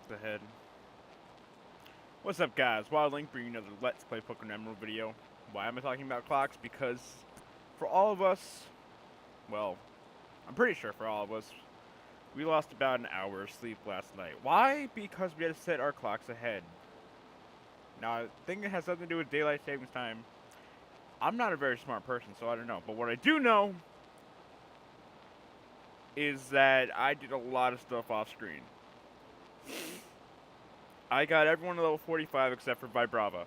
clocks ahead. What's up, guys? WildLink bringing another Let's Play Pokemon Emerald video. Why am I talking about clocks? Because for all of us, well, I'm pretty sure for all of us, we lost about an hour of sleep last night. Why? Because we had to set our clocks ahead. Now, I think it has something to do with daylight savings time. I'm not a very smart person, so I don't know. But what I do know is that I did a lot of stuff off screen. I got everyone to level 45 except for Vibrava.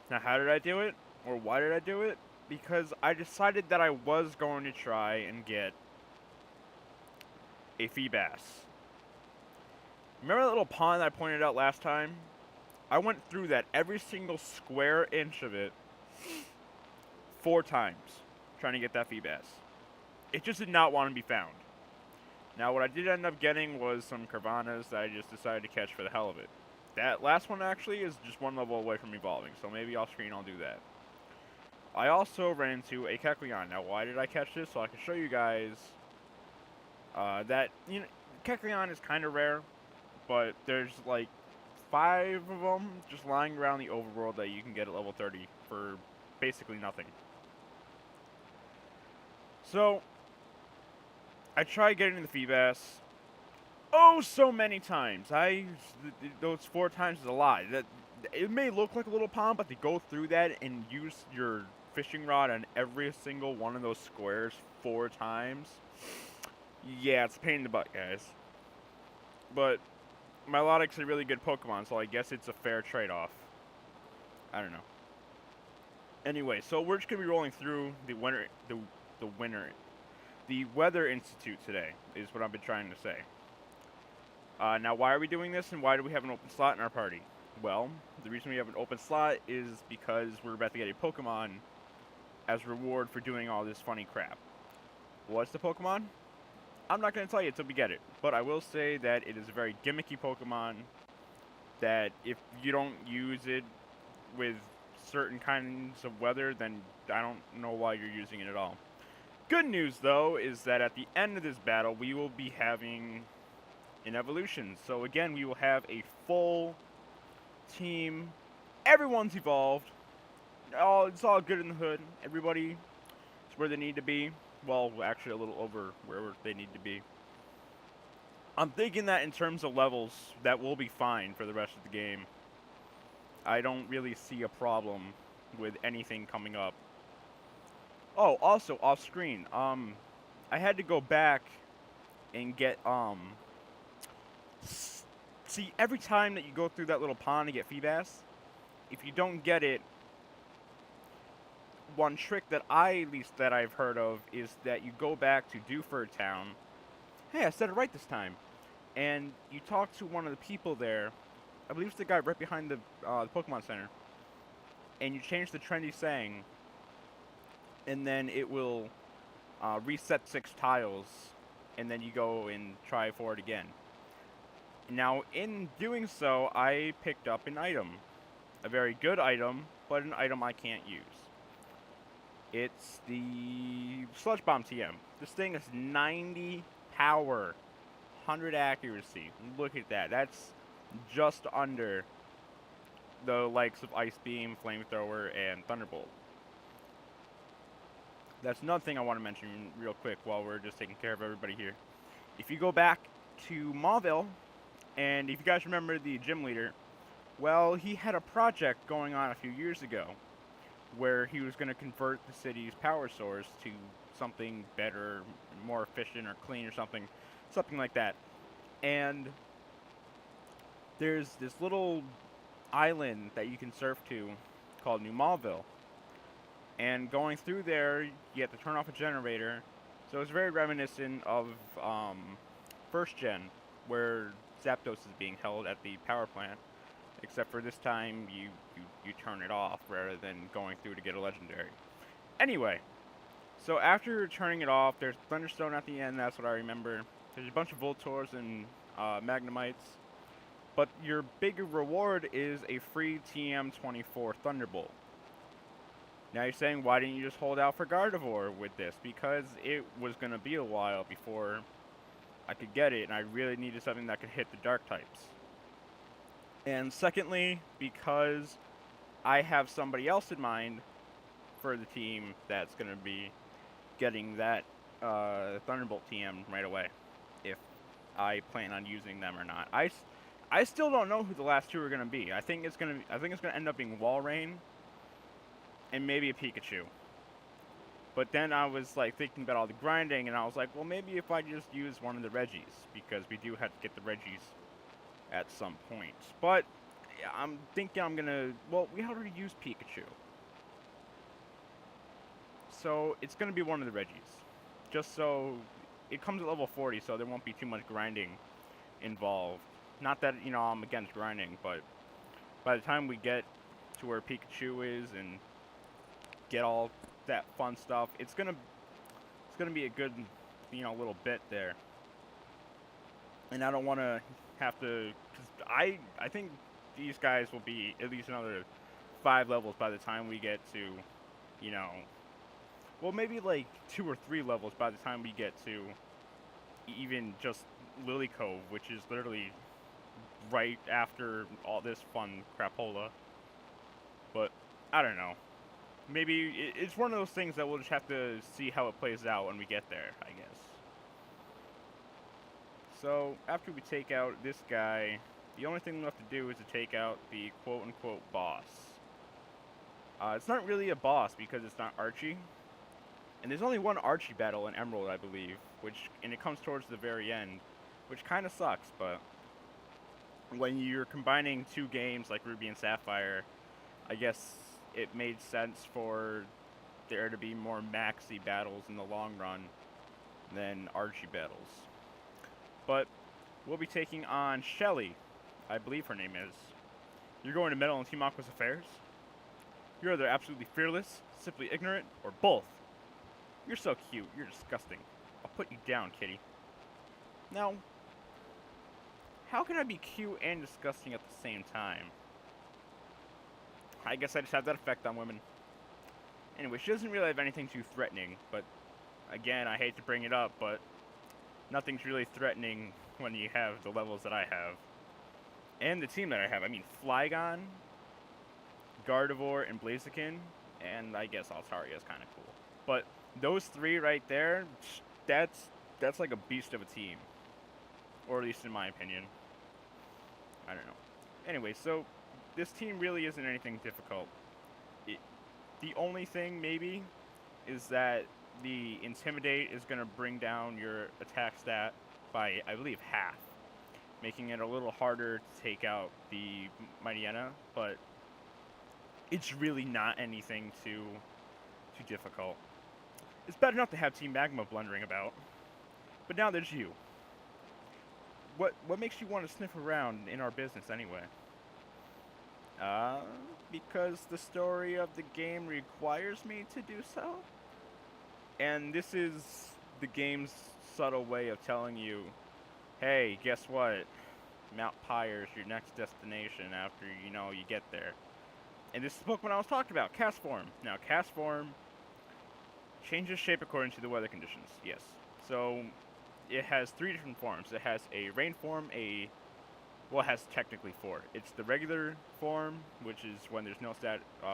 Now, how did I do it? Or why did I do it? Because I decided that I was going to try and get a Feebas. Remember that little pond I pointed out last time? I went through that, every single square inch of it, 4 times, trying to get that Feebas. It just did not want to be found. Now, what I did end up getting was some Carvanhas that I just decided to catch for the hell of it. That last one actually is just 1 level away from evolving, so maybe off screen I'll do that. I also ran into a Kecleon. Now, why did I catch this? So I can show you guys that, Kecleon is kind of rare, but there's like 5 of them just lying around the overworld that you can get at level 30 for basically nothing. So, I tried getting the Feebas. Oh, so many times. Those 4 times is a lot. It may look like a little pond, but to go through that and use your fishing rod on every single one of those squares 4 times, yeah, it's a pain in the butt, guys. But Milotic's a really good Pokemon, so I guess it's a fair trade-off. I don't know. Anyway, so we're just gonna be rolling through the Weather Institute today, is what I've been trying to say. Now, why are we doing this, and why do we have an open slot in our party? Well, the reason we have an open slot is because we're about to get a Pokemon as reward for doing all this funny crap. What's the Pokemon? I'm not going to tell you until we get it, but I will say that it is a very gimmicky Pokemon that if you don't use it with certain kinds of weather, then I don't know why you're using it at all. Good news, though, is that at the end of this battle, we will be having an evolution. So again, we will have a full team. Everyone's evolved. It's all good in the hood. Everybody is where they need to be. Well, actually a little over wherever they need to be. I'm thinking that in terms of levels, that will be fine for the rest of the game. I don't really see a problem with anything coming up. Oh, also, off screen, I had to go back and get, see, every time that you go through that little pond to get Feebas, if you don't get it, one trick that I've heard of is that you go back to Dewford Town. Hey, I said it right this time. And you talk to one of the people there. I believe it's the guy right behind the Pokemon Center. And you change the trendy saying, and then it will reset 6 tiles, and then you go and try for it again. Now, in doing so, I picked up an item. A very good item, but an item I can't use. It's the Sludge Bomb TM. This thing is 90 power, 100 accuracy. Look at that. That's just under the likes of Ice Beam, Flamethrower, and Thunderbolt. That's another thing I want to mention real quick while we're just taking care of everybody here. If you go back to Mauville, and if you guys remember the gym leader, well, he had a project going on a few years ago where he was going to convert the city's power source to something better, more efficient, or clean, or something like that. And there's this little island that you can surf to called New Mauville. And going through there, you have to turn off a generator. So it's very reminiscent of First Gen, where Zapdos is being held at the power plant. Except for this time, you turn it off rather than going through to get a legendary. Anyway, so after turning it off, there's Thunderstone at the end, that's what I remember. There's a bunch of Voltors and Magnemites. But your big reward is a free TM24 Thunderbolt. Now you're saying, why didn't you just hold out for Gardevoir with this? Because it was going to be a while before I could get it, and I really needed something that could hit the dark types. And secondly, because I have somebody else in mind for the team that's going to be getting that Thunderbolt TM right away, if I plan on using them or not. I still don't know who the last two are going to be. I think it's going to end up being Walrein and maybe a Pikachu. But then I was like thinking about all the grinding, and I was like, well, maybe if I just use one of the Reggies, because we do have to get the Reggies at some point. But I'm thinking I'm gonna. Well, we already used Pikachu, so it's gonna be one of the Reggies. Just so it comes at level 40, so there won't be too much grinding involved. Not that I'm against grinding, but by the time we get to where Pikachu is and get all that fun stuff, it's gonna be a good little bit there. And I don't want to have to, cause I think these guys will be at least another 5 levels by the time we get to, well, maybe like 2 or 3 levels by the time we get to even just Lily Cove, which is literally right after all this fun crapola. But I don't know. Maybe it's one of those things that we'll just have to see how it plays out when we get there, I guess. So, after we take out this guy, the only thing left to do is to take out the quote-unquote boss. It's not really a boss because it's not Archie. And there's only one Archie battle in Emerald, I believe, and it comes towards the very end, which kind of sucks, but when you're combining 2 games like Ruby and Sapphire, I guess it made sense for there to be more Maxi battles in the long run than Archie battles. But we'll be taking on Shelly, I believe her name is. You're going to meddle in Team Aqua's affairs? You're either absolutely fearless, simply ignorant, or both. You're so cute, you're disgusting. I'll put you down, kitty. Now, how can I be cute and disgusting at the same time? I guess I just have that effect on women. Anyway, she doesn't really have anything too threatening, but again, I hate to bring it up, but nothing's really threatening when you have the levels that I have. And the team that I have. I mean, Flygon, Gardevoir, and Blaziken, and I guess Altaria is kind of cool. But those 3 right there, that's like a beast of a team. Or at least in my opinion. I don't know. Anyway, so this team really isn't anything difficult. The only thing, maybe, is that the Intimidate is going to bring down your attack stat by, I believe, half, making it a little harder to take out the Mightyena, but it's really not anything too difficult. It's bad enough to have Team Magma blundering about, but now there's you. What makes you want to sniff around in our business anyway? Because the story of the game requires me to do so? And this is the game's subtle way of telling you, hey, guess what? Mount Pyre is your next destination after, you get there. And this is the Pokemon I was talking about, Castform. Now, Castform changes shape according to the weather conditions, yes. So, it has 3 different forms. It has a rain form, it has technically 4. It's the regular form, which is when there's no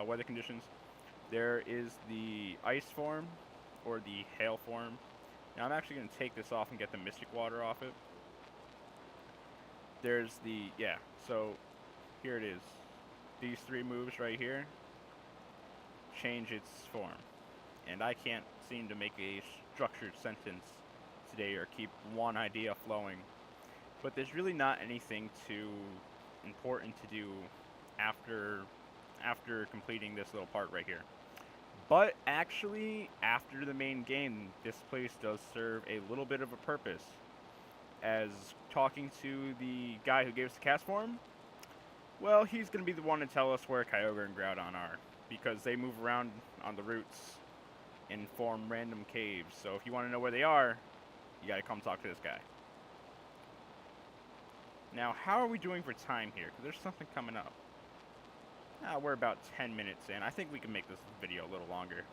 weather conditions. There is the ice form, or the hail form. Now I'm actually going to take this off and get the Mystic Water off it. There's so here it is. These 3 moves right here change its form. And I can't seem to make a structured sentence today or keep one idea flowing. But there's really not anything too important to do after completing this little part right here. But actually, after the main game, this place does serve a little bit of a purpose. As talking to the guy who gave us the Castform, well, he's going to be the one to tell us where Kyogre and Groudon are, because they move around on the routes and form random caves. So if you want to know where they are, you got to come talk to this guy. Now, how are we doing for time here? Because there's something coming up. We're about 10 minutes in. I think we can make this video a little longer.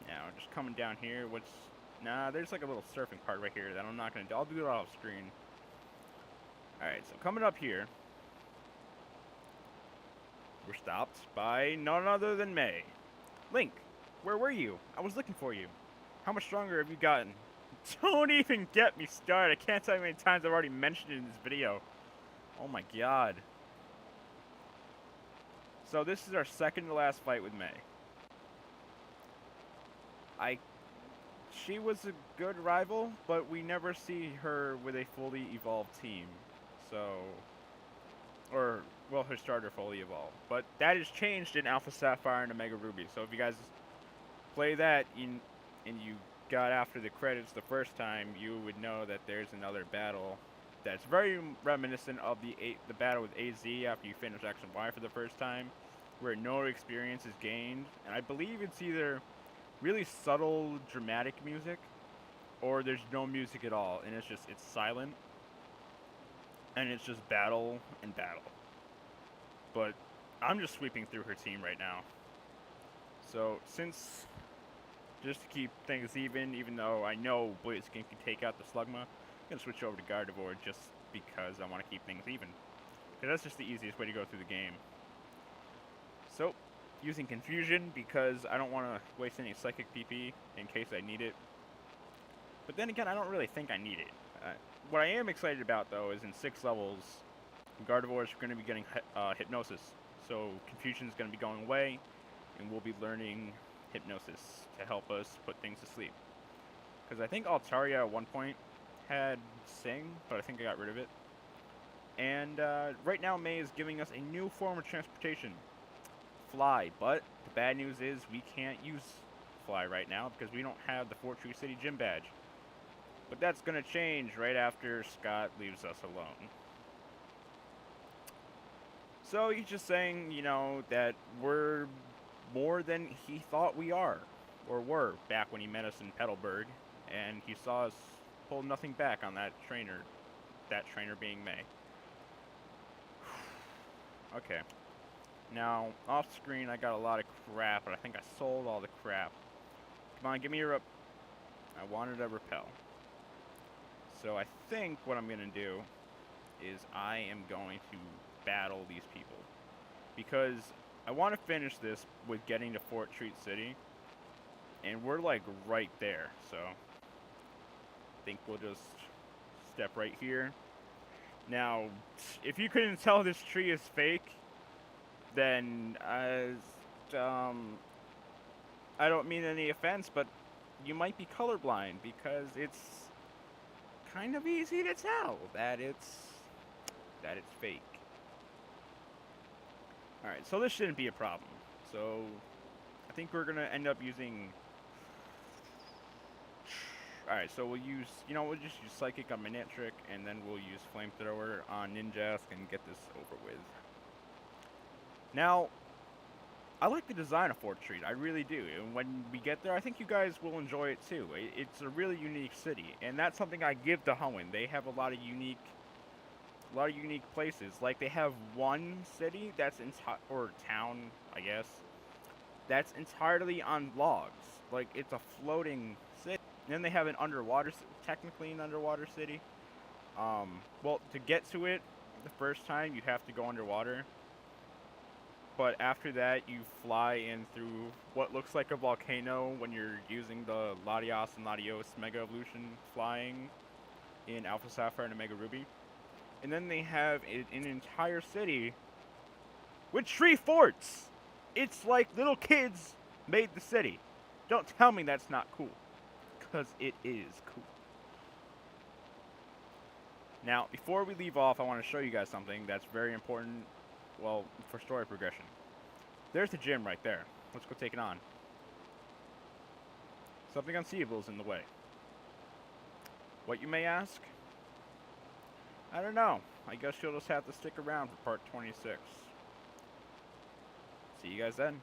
Now, just coming down here, Nah, there's like a little surfing part right here that I'm not gonna do. I'll do it off screen. Alright, so coming up here, we're stopped by none other than May. Link, where were you? I was looking for you. How much stronger have you gotten? Don't even get me started. I can't tell you how many times I've already mentioned it in this video. Oh my god. So this is our second to last fight with May. She was a good rival, but we never see her with a fully evolved team. So, or, well, her starter fully evolved. But that has changed in Alpha Sapphire and Omega Ruby. So if you guys play that and you got after the credits the first time, you would know that there's another battle that's very reminiscent of the battle with AZ after you finish X and Y for the first time, where no experience is gained. And I believe it's either really subtle, dramatic music, or there's no music at all, and it's silent, and it's just battle and battle. But I'm just sweeping through her team right now. So since, just to keep things even though I know Blitzking can take out the Slugma, I'm gonna switch over to Gardevoir just because I want to keep things even. Because that's just the easiest way to go through the game. So, using Confusion because I don't want to waste any Psychic PP in case I need it. But then again, I don't really think I need it. What I am excited about, though, is in 6 levels, Gardevoir is going to be getting Hypnosis. So Confusion is going to be going away, and we'll be learning Hypnosis to help us put things to sleep. Because I think Altaria at one point had Sing, but I think I got rid of it. And right now, May is giving us a new form of transportation. Fly, but the bad news is we can't use Fly right now because we don't have the Fort Tree City Gym badge. But that's going to change right after Scott leaves us alone. So he's just saying, you know, that we're more than he thought we are, or were, back when he met us in Petalburg, and he saw us pull nothing back on that trainer being May. Okay. Now, off screen, I got a lot of crap, but I think I sold all the crap. Come on, give me your I wanted a repel. So I think what I'm going to do is I am going to battle these people. Because I want to finish this with getting to Fort Treat City. And we're like right there, so I think we'll just step right here. Now, if you couldn't tell this tree is fake, then I don't mean any offense, but you might be colorblind because it's kind of easy to tell that it's fake. Alright, so this shouldn't be a problem. So I think we're gonna end up using. Alright, so we'll just use Psychic on Manectric, and then we'll use Flamethrower on Ninjask and get this over with. Now, I like the design of Fort Treat, I really do. And when we get there, I think you guys will enjoy it too. It's a really unique city, and that's something I give to Hoenn. They have a lot of unique places. Like, they have one city that's or town, I guess, that's entirely on logs. Like, it's a floating city. And then they have technically an underwater city. Well, to get to it the first time, you have to go underwater. But after that, you fly in through what looks like a volcano when you're using the Latios and Latios Mega Evolution flying in Alpha Sapphire and Omega Ruby. And then they have an entire city with tree forts! It's like little kids made the city. Don't tell me that's not cool. Because it is cool. Now, before we leave off, I want to show you guys something that's very important, well, for story progression. There's the gym right there. Let's go take it on. Something unseeable is in the way. What, you may ask? I don't know. I guess you'll just have to stick around for part 26. See you guys then.